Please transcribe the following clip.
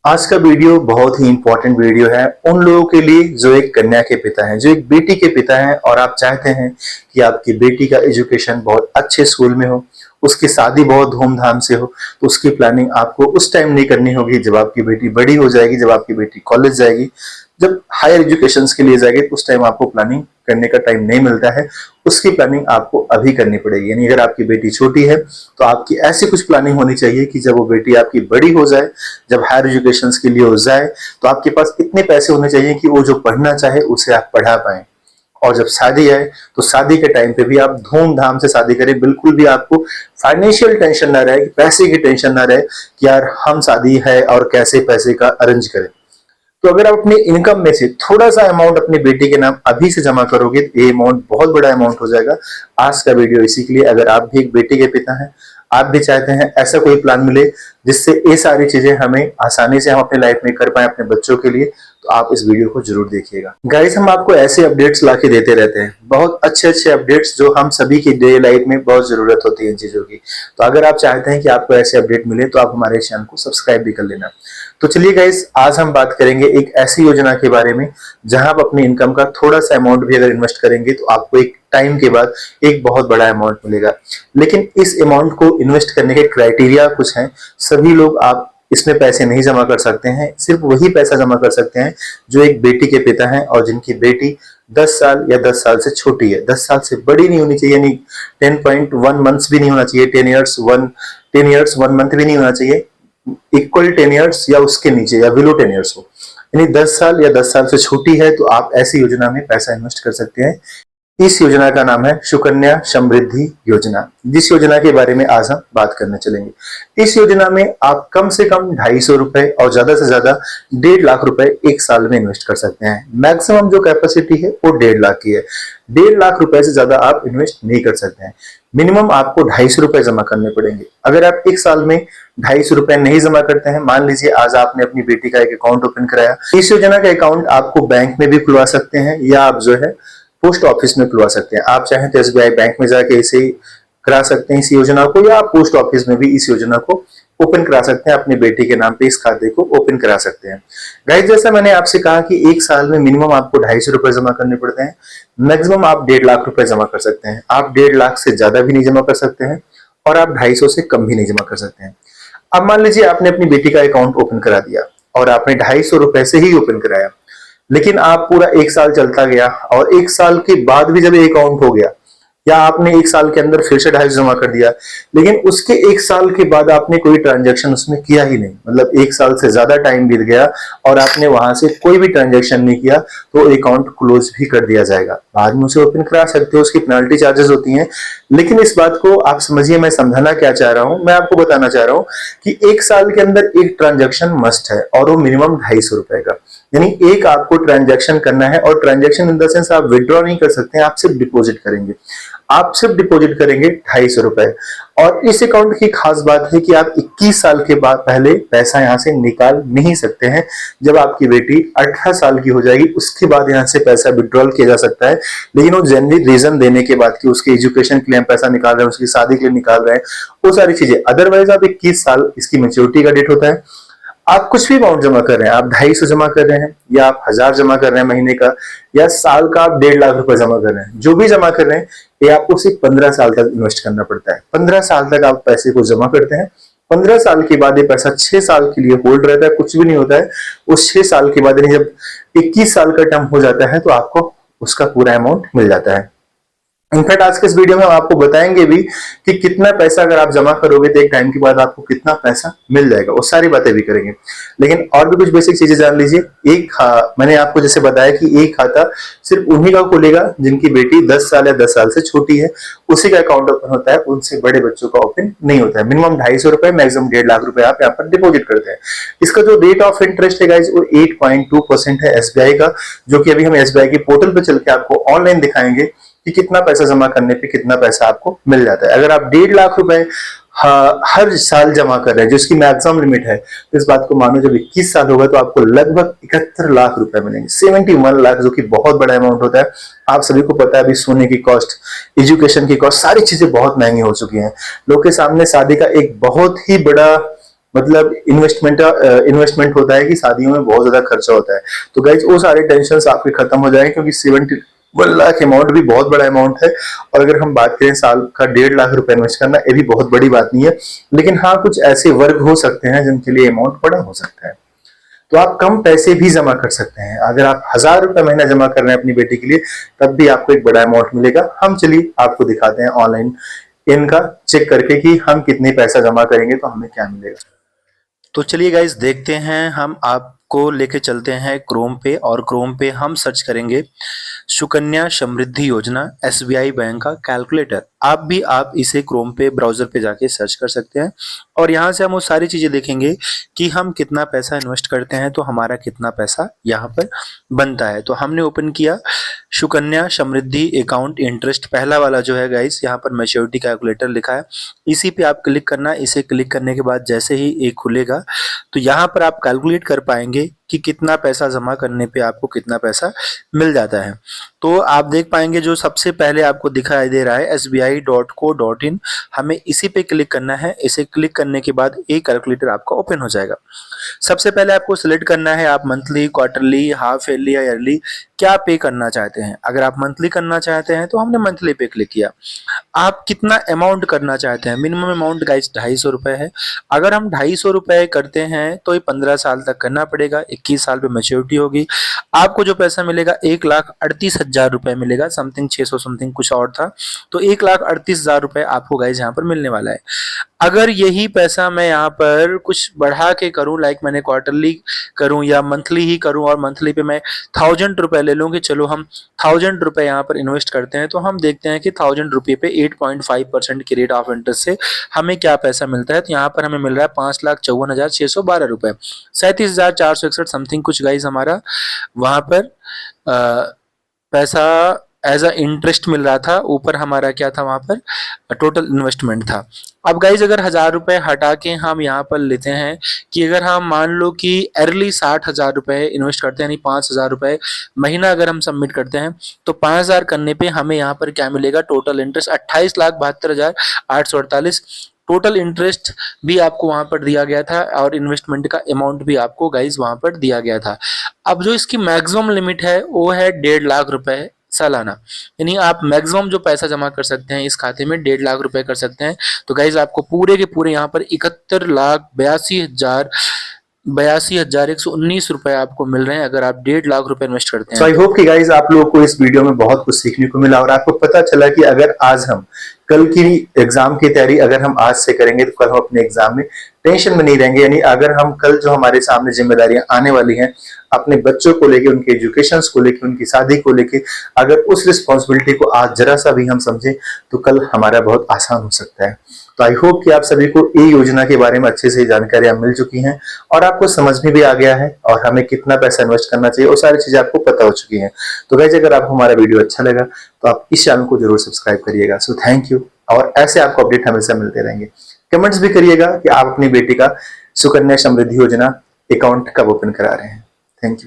आज का वीडियो बहुत ही इंपॉर्टेंट वीडियो है उन लोगों के लिए जो एक कन्या के पिता हैं, जो एक बेटी के पिता हैं और आप चाहते हैं कि आपकी बेटी का एजुकेशन बहुत अच्छे स्कूल में हो, उसकी शादी बहुत धूमधाम से हो। तो उसकी प्लानिंग आपको उस टाइम नहीं करनी होगी जब आपकी बेटी बड़ी हो जाएगी, जब आपकी बेटी कॉलेज जाएगी, जब हायर एजुकेशन के लिए जाएगी, तो उस टाइम आपको प्लानिंग करने का टाइम नहीं मिलता है। उसकी प्लानिंग आपको अभी करनी पड़ेगी। यानी अगर आपकी बेटी छोटी है तो आपकी ऐसी कुछ प्लानिंग होनी चाहिए कि जब वो बेटी आपकी बड़ी हो जाए, जब हायर एजुकेशन के लिए हो जाए, तो आपके पास इतने पैसे होने चाहिए कि वो जो पढ़ना चाहे उसे आप पढ़ा पाए। और जब शादी आए तो शादी के टाइम पे भी आप धूमधाम से शादी करें, बिल्कुल भी आपको फाइनेंशियल टेंशन ना रहे, पैसे की टेंशन ना रहे कि यार हम शादी है और कैसे पैसे का अरेंज करें। तो अगर आप अपनी इनकम में से थोड़ा सा अमाउंट अपनी बेटी के नाम अभी से जमा करोगे तो ये अमाउंट बहुत बड़ा अमाउंट हो जाएगा। आज का वीडियो इसी के लिए, अगर आप भी एक बेटी के पिता हैं, आप भी चाहते हैं ऐसा कोई प्लान मिले जिससे ये सारी चीजें हमें आसानी से हम अपने लाइफ में कर पाए अपने बच्चों के लिए, तो आप इस वीडियो को जरूर देखिएगा। गाइस, हम आपको ऐसे अपडेट्स लाके देते रहते हैं, बहुत अच्छे अच्छे अपडेट्स जो हम सभी की डे लाइफ में बहुत जरूरत होती है इन चीजों की। तो अगर आप चाहते हैं कि आपको ऐसे अपडेट मिले तो आप हमारे चैनल को सब्सक्राइब भी कर लेना। तो चलिए गाइस, आज हम बात करेंगे एक ऐसी योजना के बारे में जहां आप अपनी इनकम का थोड़ा सा अमाउंट भी अगर इन्वेस्ट करेंगे तो आपको एक टाइम के बाद एक बहुत बड़ा अमाउंट मिलेगा। लेकिन इस अमाउंट को इन्वेस्ट करने के क्राइटेरिया कुछ हैं। सभी लोग आप इसमें पैसे नहीं जमा कर सकते हैं, सिर्फ वही पैसा जमा कर सकते हैं जो एक बेटी के पिता हैं और जिनकी बेटी 10 साल या 10 साल से छोटी है। 10 साल से बड़ी नहीं होनी चाहिए, यानी 10.1 मंथ्स भी नहीं होना चाहिए, 10 इयर्स 1 मंथ भी नहीं होना चाहिए, इक्वल 10 इयर्स या उसके नीचे या बिलो 10 इयर्स हो। यानी 10 साल या 10 साल से छोटी है तो आप ऐसी योजना में पैसा इन्वेस्ट कर सकते हैं। इस योजना का नाम है सुकन्या समृद्धि योजना, जिस योजना के बारे में आज हम बात करने चलेंगे। इस योजना में आप कम से कम 250 रुपए और ज्यादा से ज्यादा 1.5 लाख रुपए एक साल में इन्वेस्ट कर सकते हैं। मैक्सिमम जो कैपेसिटी है वो 1.5 लाख की है। 1.5 लाख रुपए से ज्यादा आप इन्वेस्ट नहीं कर सकते हैं। मिनिमम आपको 250 रुपए जमा करने पड़ेंगे। अगर आप एक साल में 250 रुपए नहीं जमा करते हैं, मान लीजिए आज आपने अपनी बेटी का एक अकाउंट ओपन कराया, इस योजना का अकाउंट आपको बैंक में भी खुलवा सकते हैं या आप जो है पोस्ट ऑफिस में खुलवा सकते हैं। आप चाहें तो एसबीआई बैंक में जाके इसे करा सकते हैं इस योजना को, या आप पोस्ट ऑफिस में भी इस योजना को ओपन करा सकते हैं, अपनी बेटी के नाम पे इस खाते को ओपन करा सकते हैं। गाइस, जैसा मैंने आपसे कहा कि एक साल में मिनिमम आपको 250 रुपए जमा करने पड़ते हैं, मैक्सिमम आप 1.5 लाख रुपए जमा कर सकते हैं। आप 1.5 लाख से ज्यादा भी नहीं जमा कर सकते हैं और आप 250 से कम भी नहीं जमा कर सकते हैं। अब मान लीजिए आपने अपनी बेटी का अकाउंट ओपन करा दिया और आपने 250 रुपए से ही ओपन कराया, लेकिन आप पूरा एक साल चलता गया और एक साल के बाद भी जब ये अकाउंट हो गया, या आपने एक साल के अंदर फिर से 250 जमा कर दिया, लेकिन उसके एक साल के बाद आपने कोई ट्रांजैक्शन उसमें किया ही नहीं, मतलब एक साल से ज्यादा टाइम बीत गया और आपने वहां से कोई भी ट्रांजैक्शन नहीं किया, तो अकाउंट क्लोज भी कर दिया जाएगा। बाद में उसे ओपन करा सकते हो, उसकी पेनल्टी चार्जेस होती हैं। लेकिन इस बात को आप समझिए, मैं समझाना क्या चाह रहा हूं, मैं आपको बताना चाह रहा हूं कि एक साल के अंदर एक ट्रांजैक्शन मस्ट है और वो मिनिमम 250 रुपए का। यानी एक आपको ट्रांजैक्शन करना है, और ट्रांजैक्शन इन द सेंस आप विड्रॉ नहीं कर सकते हैं, आप सिर्फ डिपॉजिट करेंगे। आप सिर्फ डिपॉजिट करेंगे 250 रुपए। और इस अकाउंट की खास बात है कि आप 21 साल के बाद पहले पैसा यहां से निकाल नहीं सकते हैं। जब आपकी बेटी 18 साल की हो जाएगी उसके बाद यहां से पैसा विड्रॉल किया जा सकता है, लेकिन वो जनरली रीजन देने के बाद कि उसके एजुकेशन के लिए हम पैसा निकाल रहे हैं, उसकी शादी के लिए निकाल रहे हैं, वो सारी चीजें। अदरवाइज आप 21 साल इसकी मेच्योरिटी का डेट होता है, आप कुछ भी अमाउंट जमा कर रहे हैं, आप 250 जमा कर रहे हैं या आप 1000 जमा कर रहे हैं महीने का, या साल का आप 1.5 लाख रुपए जमा कर रहे हैं, जो भी जमा कर रहे हैं, ये आपको सिर्फ 15 साल तक इन्वेस्ट करना पड़ता है। 15 साल तक आप पैसे को जमा करते हैं। 15 साल के बाद ये पैसा 6 साल के लिए होल्ड रहता है, कुछ भी नहीं होता है। उस 6 साल के बाद जब 21 साल का टर्म हो जाता है तो आपको उसका पूरा अमाउंट मिल जाता है। इनफैक्ट आज के इस वीडियो में हम आपको बताएंगे भी कि कितना पैसा अगर आप जमा करोगे तो एक टाइम के बाद आपको कितना पैसा मिल जाएगा, वो सारी बातें भी करेंगे। लेकिन और भी कुछ बेसिक चीजें जान लीजिए। मैंने आपको जैसे बताया कि एक खाता सिर्फ उन्हीं का खुलेगा जिनकी बेटी 10 साल या 10 साल से छोटी है, उसी का अकाउंट ओपन होता है, उनसे बड़े बच्चों का ओपन नहीं होता है। मिनिमम 250 रुपए, मैक्सिमम 1.5 लाख रुपए आप यहाँ पर डिपॉजिट करते हैं। इसका जो रेट ऑफ इंटरेस्ट है गाइस वो 8.2% है एसबीआई का, जो कि अभी हम एसबीआई के पोर्टल पे चल के आपको ऑनलाइन दिखाएंगे कि कितना पैसा जमा करने पे कितना पैसा आपको मिल जाता है। अगर आप 1.5 लाख रुपए हर साल जमा कर रहे हैं, जो इसकी मैक्सिमम लिमिट है, तो इस बात को मानो जब 21 साल होगा तो आपको लगभग 71 लाख रुपए मिलेंगे, 71 लाख, जो कि बहुत बड़ा अमाउंट होता है। आप सभी को पता है अभी सोने की कॉस्ट, एजुकेशन की कॉस्ट, सारी चीजें बहुत महंगी हो चुकी हैं। लोग के सामने शादी का एक बहुत ही बड़ा मतलब इन्वेस्टमेंट होता है कि शादियों में बहुत ज्यादा खर्चा होता है। तो गाइज वो सारे टेंशन आपके खत्म हो जाएंगे, क्योंकि 71 लाख अमाउंट भी बहुत बड़ा अमाउंट है। और अगर हम बात करें साल का 1.5 लाख रुपए इन्वेस्ट करना, ये भी बहुत बड़ी बात नहीं है। लेकिन हाँ, कुछ ऐसे वर्ग हो सकते हैं जिनके लिए अमाउंट बड़ा हो सकता है, तो आप कम पैसे भी जमा कर सकते हैं। अगर आप 1000 रुपए महीना जमा कर रहे हैं अपनी बेटी के लिए, तब भी आपको एक बड़ा अमाउंट मिलेगा। हम चलिए आपको दिखाते हैं ऑनलाइन इनका चेक करके कि हम कितने पैसा जमा करेंगे तो हमें क्या मिलेगा। तो चलिए गाइस देखते हैं, हम आपको लेके चलते हैं क्रोम पे, और क्रोम पे हम सर्च करेंगे सुकन्या समृद्धि योजना SBI बैंक का कैलकुलेटर। आप इसे क्रोम पे ब्राउजर पे जाके सर्च कर सकते हैं, और यहाँ से हम वो सारी चीजें देखेंगे कि हम कितना पैसा इन्वेस्ट करते हैं तो हमारा कितना पैसा यहाँ पर बनता है। तो हमने ओपन किया सुकन्या समृद्धि अकाउंट इंटरेस्ट, पहला वाला जो है गाइस, यहाँ पर मैच्योरिटी कैलकुलेटर लिखा है, इसी पे आप क्लिक करना। इसे क्लिक करने के बाद जैसे ही ये खुलेगा तो यहाँ पर आप कैलकुलेट कर पाएंगे कि कितना पैसा जमा करने पे आपको कितना पैसा मिल जाता है। तो आप देख पाएंगे जो सबसे पहले आपको दिखाई दे रहा है sbi.co.in, हमें इसी पे क्लिक करना है। इसे क्लिक करने के बाद एक कैलकुलेटर आपका ओपन हो जाएगा। सबसे पहले आपको सिलेक्ट करना है आप मंथली, क्वार्टरली, हाफ ईयरली या ईयरली क्या पे करना चाहते हैं। अगर आप मंथली करना चाहते हैं तो हमने मंथली पे क्लिक किया। आप कितना अमाउंट करना चाहते हैं, मिनिमम अमाउंट गाइस 250 रुपए है। अगर हम 250 रुपए करते हैं तो ये 15 साल तक करना पड़ेगा, 21 साल पे मैच्योरिटी होगी। आपको जो पैसा मिलेगा 1,38,000 रुपए मिलेगा, समथिंग 600 समथिंग कुछ और था। तो 1,38,000 रुपए आपको गाइस यहाँ पर मिलने वाला है। अगर यही पैसा मैं यहाँ पर कुछ बढ़ा के करूं, लाइक मैंने क्वार्टरली करूं या मंथली ही करूं, और मंथली पे मैं 1000 रुपए ले लूं कि चलो हम 1000 रुपए यहाँ पर इन्वेस्ट करते हैं, तो हम देखते हैं कि 1000 रुपये पे 8.5% की रेट ऑफ इंटरेस्ट से हमें क्या पैसा मिलता है। तो यहाँ पर हमें मिल रहा है 5,54,612 रुपए, 37,461 समथिंग कुछ गाइज हमारा वहां पर पैसा एज अ इंटरेस्ट मिल रहा था। ऊपर हमारा क्या था, वहां पर टोटल इन्वेस्टमेंट था। अब गाइज अगर 1000 रुपए हटा के हम यहाँ पर लेते हैं कि अगर हम मान लो कि अर्ली 60,000 रुपए इन्वेस्ट करते हैं, यानी 5,000 रुपए महीना अगर हम सबमिट करते हैं, तो 5,000 करने पे हमें यहाँ पर क्या मिलेगा, टोटल इंटरेस्ट 28,72,848 टोटल इंटरेस्ट भी आपको वहां पर दिया गया था, और इन्वेस्टमेंट का अमाउंट भी आपको गाइज वहां पर दिया गया था। अब जो इसकी मैक्सिमम लिमिट है वो है 1.5 लाख रुपए सालाना, यानी आप मैक्सिमम जो पैसा जमा कर सकते हैं इस खाते में 1.5 लाख रुपए कर सकते हैं। तो गाइज आपको पूरे के पूरे यहाँ पर 71,82,119 रुपए आपको मिल रहे हैं अगर आप 1.5 लाख रुपए इन्वेस्ट करते हैं। तो आई होप कि गाइज आप लोगों को इस वीडियो में बहुत कुछ सीखने को मिला, और आपको पता चला कि अगर आज हम कल की एग्जाम की तैयारी अगर हम आज से करेंगे तो कल हम अपने एग्जाम में टेंशन में नहीं रहेंगे। यानी अगर हम कल जो हमारे सामने जिम्मेदारियां आने वाली हैं अपने बच्चों को लेके, उनके एजुकेशन को लेके, उनकी शादी को लेके, अगर उस रिस्पॉन्सिबिलिटी को आज जरा सा भी हम समझें तो कल हमारा बहुत आसान हो सकता है। तो आई होप कि आप सभी को ये योजना के बारे में अच्छे से जानकारियां मिल चुकी हैं, और आपको समझ में भी आ गया है, और हमें कितना पैसा इन्वेस्ट करना चाहिए वो सारी चीजें आपको पता हो चुकी हैं। तो गाइस अगर आपको हमारा वीडियो अच्छा लगा तो आप इस चैनल को जरूर सब्सक्राइब करिएगा। सो थैंक यू, और ऐसे आपको अपडेट हमेशा मिलते रहेंगे। कमेंट्स भी करिएगा कि आप अपनी बेटी का सुकन्या समृद्धि योजना अकाउंट कब ओपन करा रहे हैं। Thank you.